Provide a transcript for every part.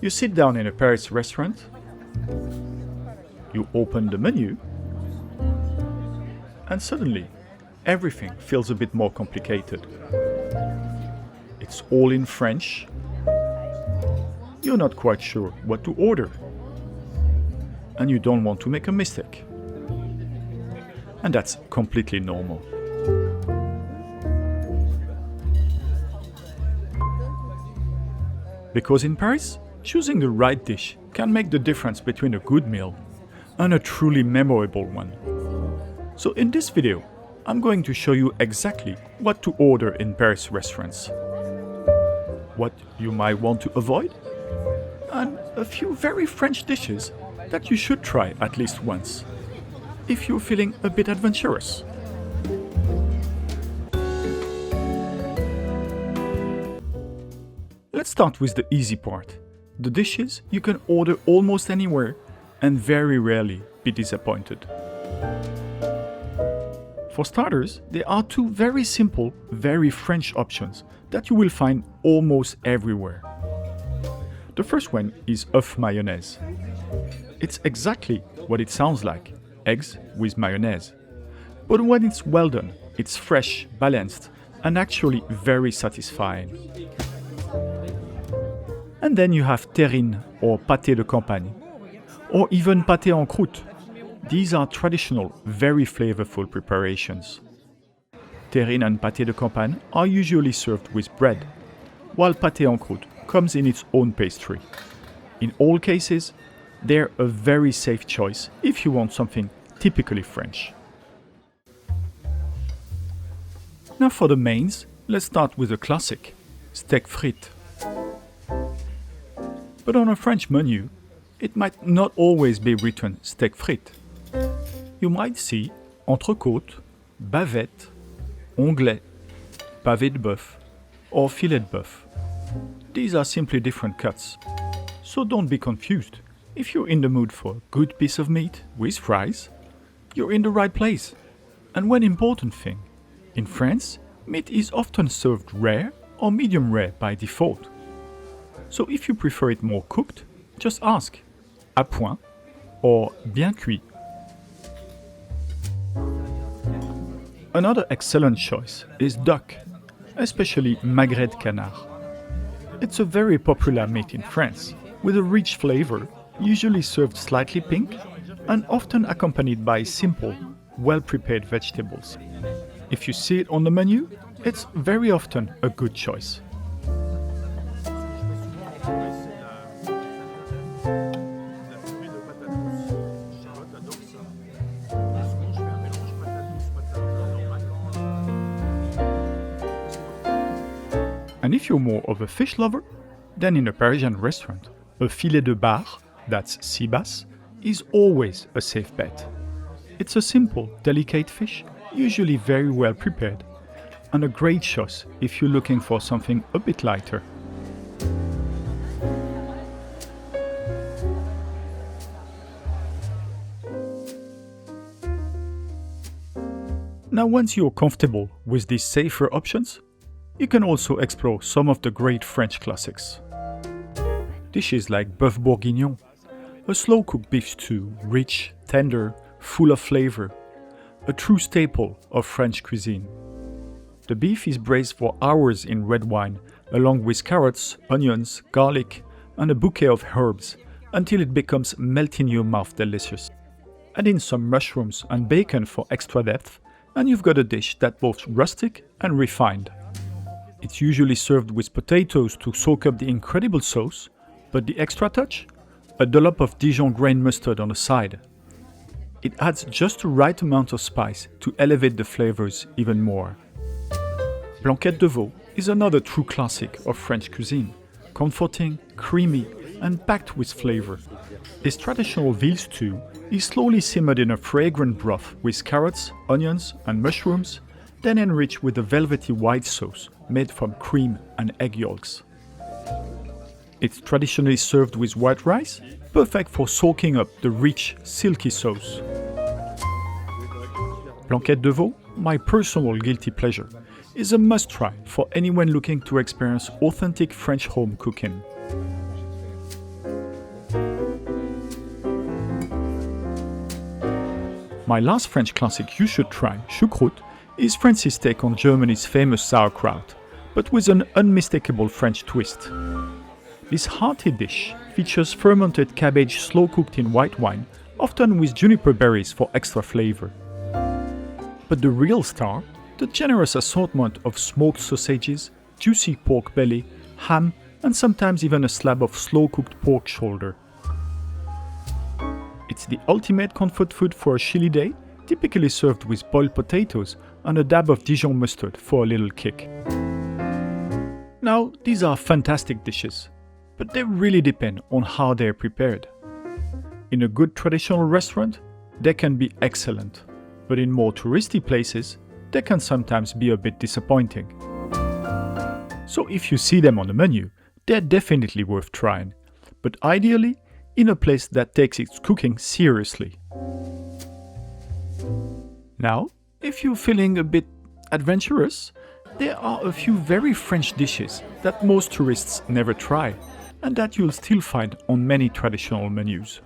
You sit down in a Paris restaurant, you open the menu, and suddenly everything feels a bit more complicated. It's all in French. You're not quite sure what to order. And you don't want to make a mistake. And that's completely normal. Because in Paris, choosing the right dish can make the difference between a good meal and a truly memorable one. So in this video, I'm going to show you exactly what to order in Paris restaurants, what you might want to avoid, and a few very French dishes that you should try at least once, if you're feeling a bit adventurous. Let's start with the easy part, the dishes you can order almost anywhere and very rarely be disappointed. For starters, there are two very simple, very French options that you will find almost everywhere. The first one is œuf mayonnaise. It's exactly what it sounds like, eggs with mayonnaise. But when it's well done, it's fresh, balanced, and actually very satisfying. And then you have terrine or pâté de campagne, or even pâté en croûte. These are traditional, very flavorful preparations. Terrine and pâté de campagne are usually served with bread, while pâté en croûte comes in its own pastry. In all cases, they're a very safe choice if you want something typically French. Now for the mains, let's start with a classic, steak frites. But on a French menu, it might not always be written steak frites. You might see entrecôte, bavette, onglet, pavé de bœuf, or filet de bœuf. These are simply different cuts, so don't be confused. If you're in the mood for a good piece of meat with fries, you're in the right place. And one important thing, in France, meat is often served rare or medium rare by default. So if you prefer it more cooked, just ask à point or bien cuit. Another excellent choice is duck, especially magret canard. It's a very popular meat in France, with a rich flavor, usually served slightly pink, and often accompanied by simple, well-prepared vegetables. If you see it on the menu, it's very often a good choice. And if you're more of a fish lover, then in a Parisian restaurant, a filet de bar, that's sea bass, is always a safe bet. It's a simple, delicate fish, usually very well prepared, and a great choice if you're looking for something a bit lighter. Now once you're comfortable with these safer options, you can also explore some of the great French classics. Dishes like bœuf bourguignon, a slow-cooked beef stew, rich, tender, full of flavor, a true staple of French cuisine. The beef is braised for hours in red wine, along with carrots, onions, garlic, and a bouquet of herbs, until it becomes melt-in-your-mouth delicious. Add in some mushrooms and bacon for extra depth, and you've got a dish that's both rustic and refined. It's usually served with potatoes to soak up the incredible sauce, but the extra touch? A dollop of Dijon grain mustard on the side. It adds just the right amount of spice to elevate the flavors even more. Blanquette de veau is another true classic of French cuisine, comforting, creamy, and packed with flavor. This traditional veal stew is slowly simmered in a fragrant broth with carrots, onions, and mushrooms, then enriched with a velvety white sauce made from cream and egg yolks. It's traditionally served with white rice, perfect for soaking up the rich, silky sauce. Blanquette de veau, my personal guilty pleasure, is a must-try for anyone looking to experience authentic French home cooking. My last French classic you should try, choucroute, is France's take on Germany's famous sauerkraut, but with an unmistakable French twist. This hearty dish features fermented cabbage slow-cooked in white wine, often with juniper berries for extra flavor. But the real star, the generous assortment of smoked sausages, juicy pork belly, ham, and sometimes even a slab of slow-cooked pork shoulder. It's the ultimate comfort food for a chilly day, typically served with boiled potatoes and a dab of Dijon mustard for a little kick. Now, these are fantastic dishes, but they really depend on how they're prepared. In a good traditional restaurant, they can be excellent, but in more touristy places, they can sometimes be a bit disappointing. So if you see them on the menu, they're definitely worth trying, but ideally in a place that takes its cooking seriously. Now, if you're feeling a bit adventurous, there are a few very French dishes that most tourists never try, and that you'll still find on many traditional menus.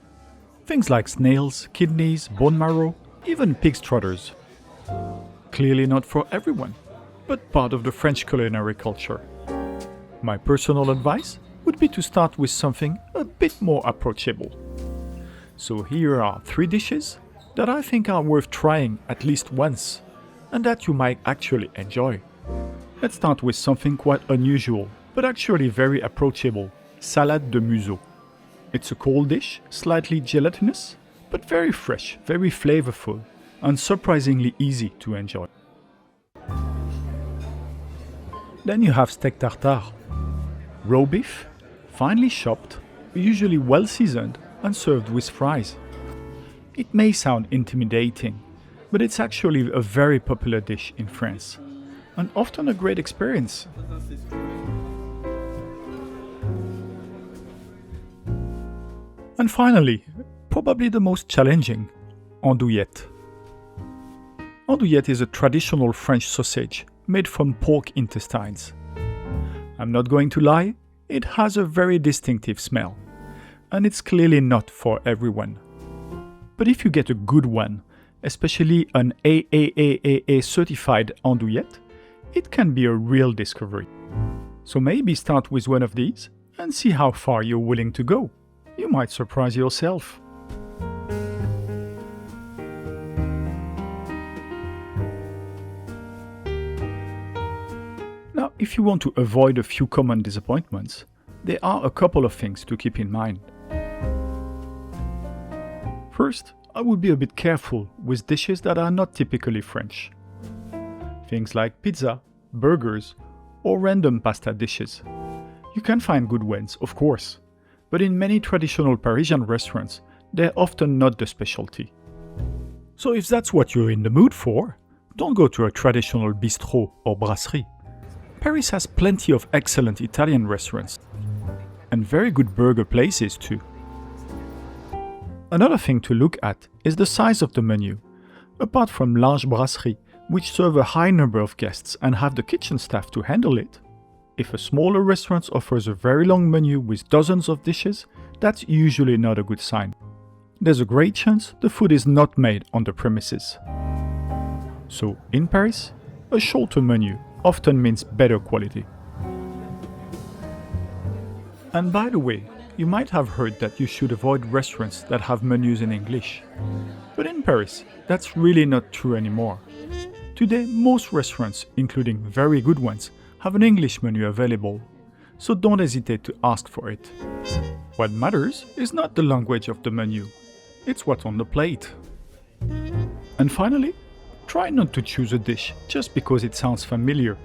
Things like snails, kidneys, bone marrow, even pig's trotters. Clearly not for everyone, but part of the French culinary culture. My personal advice would be to start with something a bit more approachable. So here are 3 dishes that I think are worth trying at least once, and that you might actually enjoy. Let's start with something quite unusual, but actually very approachable: salade de museau. It's a cold dish, slightly gelatinous, but very fresh, very flavorful, and surprisingly easy to enjoy. Then you have steak tartare. Raw beef, finely chopped, usually well seasoned and served with fries. It may sound intimidating, but it's actually a very popular dish in France, and often a great experience. And finally, probably the most challenging, andouillette. Andouillette is a traditional French sausage made from pork intestines. I'm not going to lie, it has a very distinctive smell, and it's clearly not for everyone. But if you get a good one, especially an AAAA certified andouillette, it can be a real discovery. So maybe start with one of these and see how far you're willing to go. You might surprise yourself. Now, if you want to avoid a few common disappointments, there are a couple of things to keep in mind. First, I would be a bit careful with dishes that are not typically French. Things like pizza, burgers, or random pasta dishes. You can find good ones, of course, but in many traditional Parisian restaurants, they're often not the specialty. So if that's what you're in the mood for, don't go to a traditional bistro or brasserie. Paris has plenty of excellent Italian restaurants, and very good burger places too. Another thing to look at is the size of the menu. Apart from large brasseries, which serve a high number of guests and have the kitchen staff to handle it, if a smaller restaurant offers a very long menu with dozens of dishes, that's usually not a good sign. There's a great chance the food is not made on the premises. So in Paris, a shorter menu often means better quality. And by the way, you might have heard that you should avoid restaurants that have menus in English. But in Paris, that's really not true anymore. Today, most restaurants, including very good ones, have an English menu available, so don't hesitate to ask for it. What matters is not the language of the menu, it's what's on the plate. And finally, try not to choose a dish just because it sounds familiar.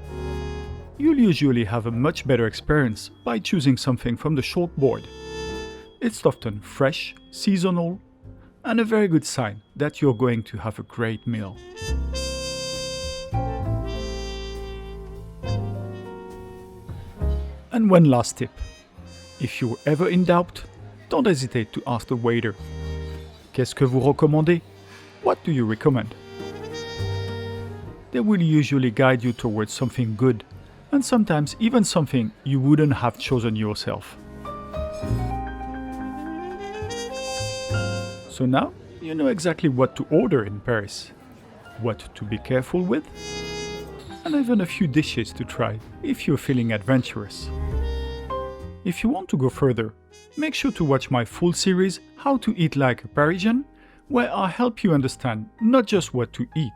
You'll usually have a much better experience by choosing something from the chalkboard. It's often fresh, seasonal, and a very good sign that you're going to have a great meal. And one last tip. If you're ever in doubt, don't hesitate to ask the waiter. Qu'est-ce que vous recommandez? What do you recommend? They will usually guide you towards something good, and sometimes even something you wouldn't have chosen yourself. So now, You know exactly what to order in Paris, what to be careful with, and even a few dishes to try if you're feeling adventurous. If you want to go further, make sure to watch my full series How to Eat Like a Parisian, where I help you understand not just what to eat,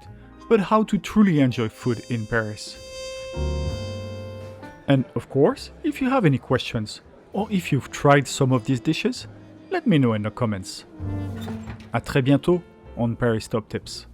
but how to truly enjoy food in Paris. And of course, if you have any questions, or if you've tried some of these dishes, let me know in the comments. À très bientôt on Paris Top Tips.